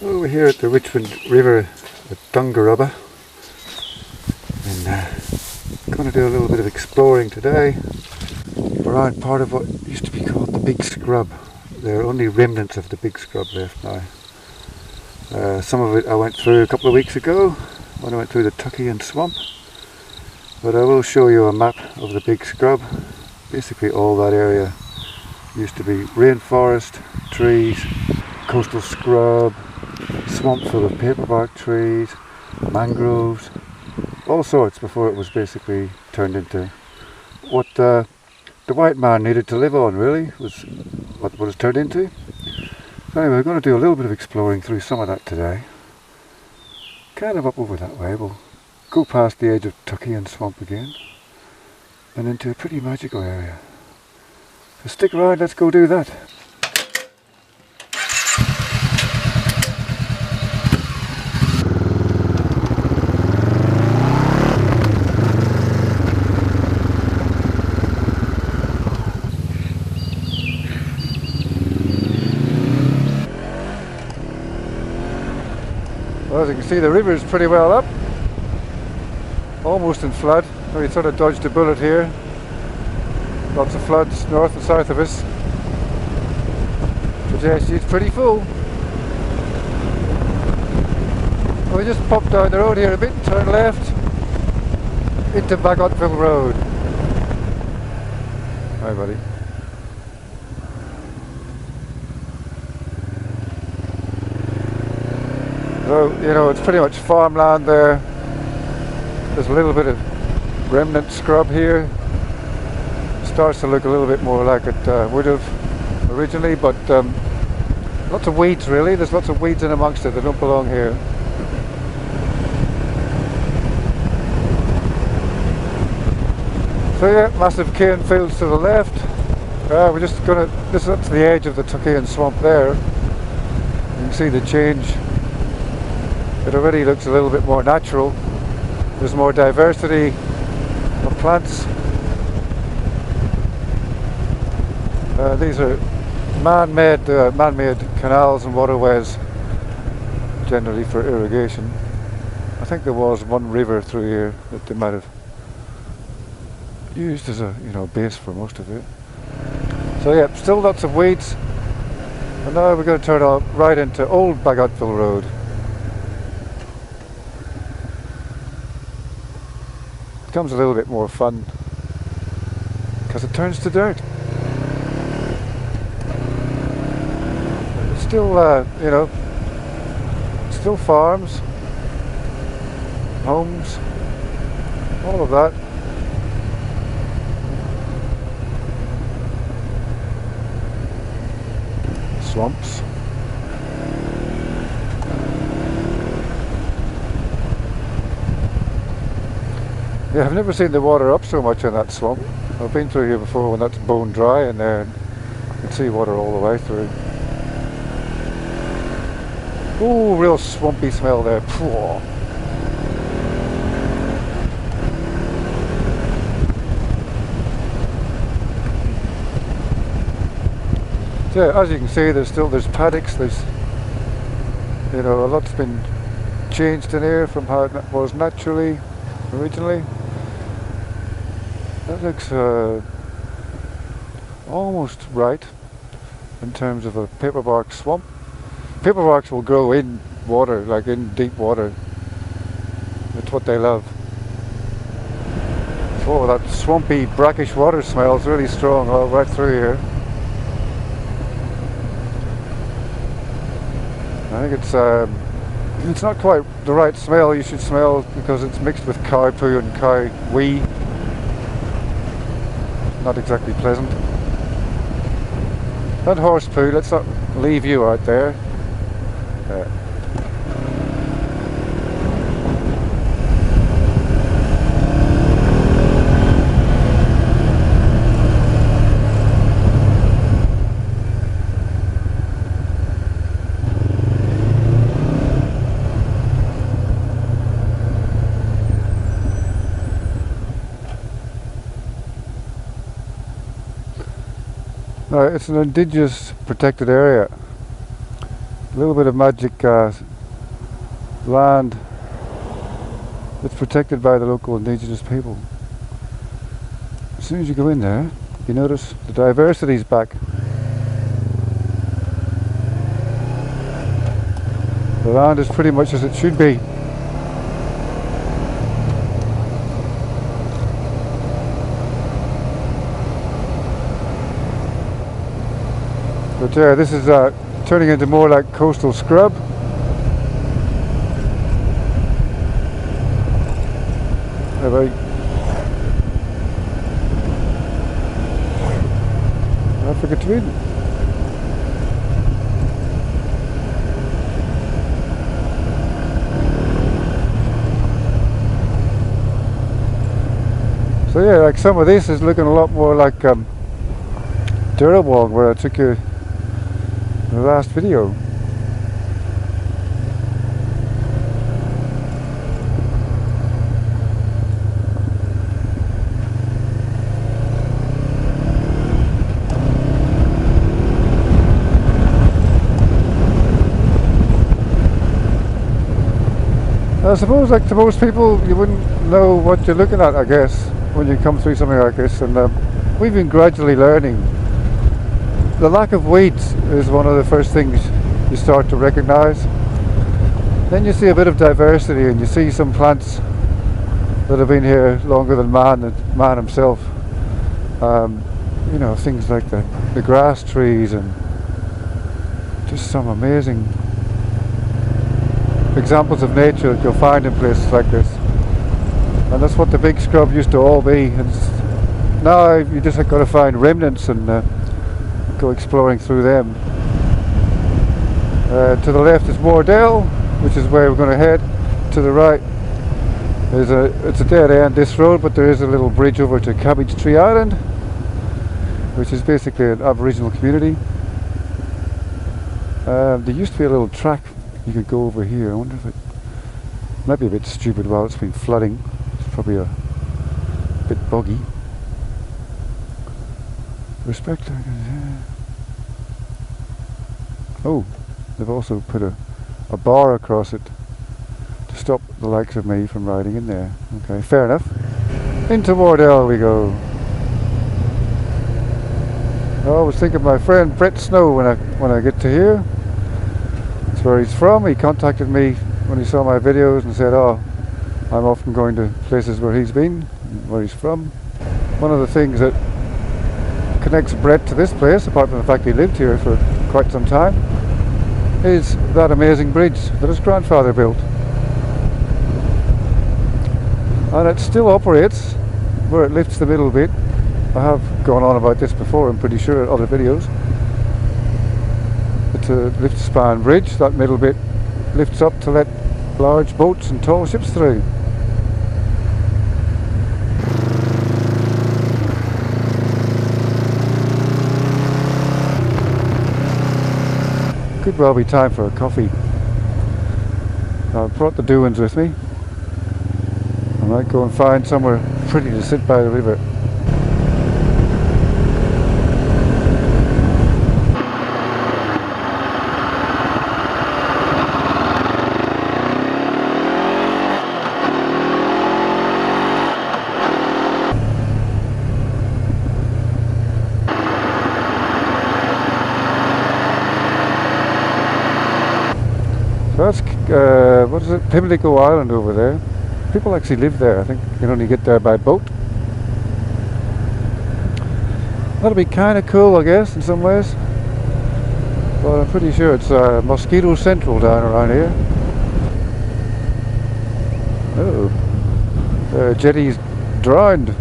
Well, we're here at the Richmond River at Dungarubba, and going to do a little bit of exploring today around part of what used to be called the Big Scrub. There are only remnants of the Big Scrub left now. Some of it I went through a couple of weeks ago when I went through the Tuckian Swamp, but I will show you a map of the Big Scrub. Basically all that area used to be rainforest, trees, coastal scrub, swamp full of paperbark trees, mangroves, all sorts, before it was basically turned into what the white man needed to live on, really, was what it's turned into. So anyway, we're going to do a little bit of exploring through some of that today. Kind of up over that way. We'll go past the edge of Tuckian Swamp again and into a pretty magical area. So stick around, let's go do that. Well, as you can see, the river is pretty well up, almost in flood. We sort of dodged a bullet here. Lots of floods north and south of us. But yes, it's pretty full. Well, we just popped down the road here a bit and turned left into Bagottville Road. Hi, buddy. So, you know, it's pretty much farmland there. There's a little bit of remnant scrub here. Starts to look a little bit more like it would have originally, but lots of weeds, really. There's lots of weeds in amongst it that don't belong here. So yeah, massive cane fields to the left. We're just gonna, that's the edge of the Tuckian Swamp there. You can see the change. It already looks a little bit more natural. There's more diversity of plants. These are man-made canals and waterways, generally for irrigation. I think there was one river through here that they might have used as a base for most of it. So yeah, still lots of weeds. And now we're going to turn on right into Old Bagottville Road. It becomes a little bit more fun because it turns to dirt. Still, still farms, homes, all of that. Swamps. Yeah, I've never seen the water up so much in that swamp. I've been through here before when that's bone dry in there, and you can see water all the way through. Ooh, real swampy smell there. Pwah. So as you can see, there's paddocks. There's a lot's been changed in here from how it was naturally originally. That looks almost right in terms of a paperbark swamp. Paperbarks will grow in water, like in deep water. That's what they love. Oh, that swampy, brackish water smells really strong all right through here. I think it's not quite the right smell you should smell because it's mixed with cow poo and cow wee. Not exactly pleasant. That horse poo, let's not leave you out there. Now, it's an indigenous protected area. A little bit of magic land that's protected by the local indigenous people. As soon as you go in there, you notice the diversity's back. The land is pretty much as it should be. But yeah, this is turning into more like coastal scrub. Africa Twin. So yeah, like some of this is looking a lot more like Durrawong, where I took you in the last video. I suppose, like to most people, you wouldn't know what you're looking at, I guess, when you come through something like this. And we've been gradually learning. The lack of weeds is one of the first things you start to recognise. Then you see a bit of diversity, and you see some plants that have been here longer than man himself. You know, things like the grass trees, and just some amazing examples of nature that you'll find in places like this. And that's what the big scrub used to all be. And now you just got to find remnants and go exploring through them. To the left is Mordell, which is where we're going to head. To the right it's a dead end, this road, but there is a little bridge over to Cabbage Tree Island, which is basically an Aboriginal community. There used to be a little track you could go over here. I wonder if it might be a bit stupid while it's been flooding. It's probably a bit boggy. Respect. Oh, they've also put a bar across it to stop the likes of me from riding in there. Okay, fair enough. Into Wardell we go. I always think of my friend Brett Snow when I get to here. That's where he's from. He contacted me when he saw my videos and said, oh, I'm often going to places where he's been, where he's from. One of the things that connects Brett to this place, apart from the fact he lived here for quite some time, is that amazing bridge that his grandfather built. And it still operates, where it lifts the middle bit. I have gone on about this before, I'm pretty sure, in other videos. It's a lift span bridge. That middle bit lifts up to let large boats and tall ships through. Could well be time for a coffee. I've brought the doings with me. I might go and find somewhere pretty to sit by the river. That's, what is it, Pimlico Island over there. People actually live there. I think you can only get there by boat. That'll be kind of cool, I guess, in some ways. But I'm pretty sure it's Mosquito Central down around here. Oh, jetty's drowned.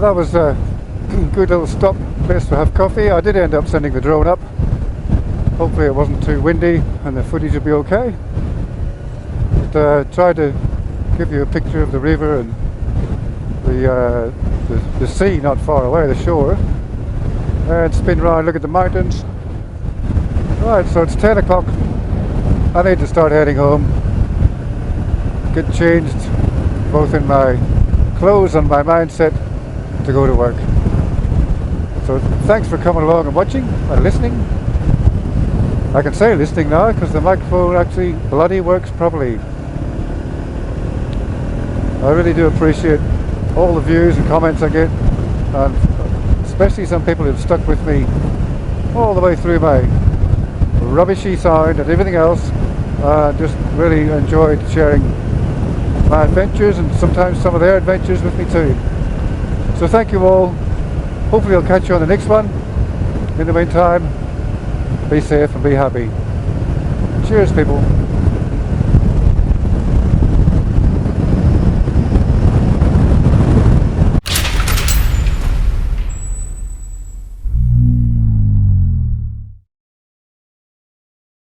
that was a good little stop place to have coffee. I did end up sending the drone up. Hopefully it wasn't too windy and the footage will be okay. But tried to give you a picture of the river and the sea not far away, the shore. And spin round, look at the mountains. Right, so it's 10 o'clock. I need to start heading home. Get changed both in my clothes and my mindset to go to work. So thanks for coming along and watching and listening. I can say listening now because the microphone actually bloody works properly. I really do appreciate all the views and comments I get, and especially some people who've stuck with me all the way through my rubbishy sound and everything else. Just really enjoyed sharing my adventures and sometimes some of their adventures with me too. So thank you all. Hopefully I'll catch you on the next one. In the meantime, be safe and be happy. Cheers, people.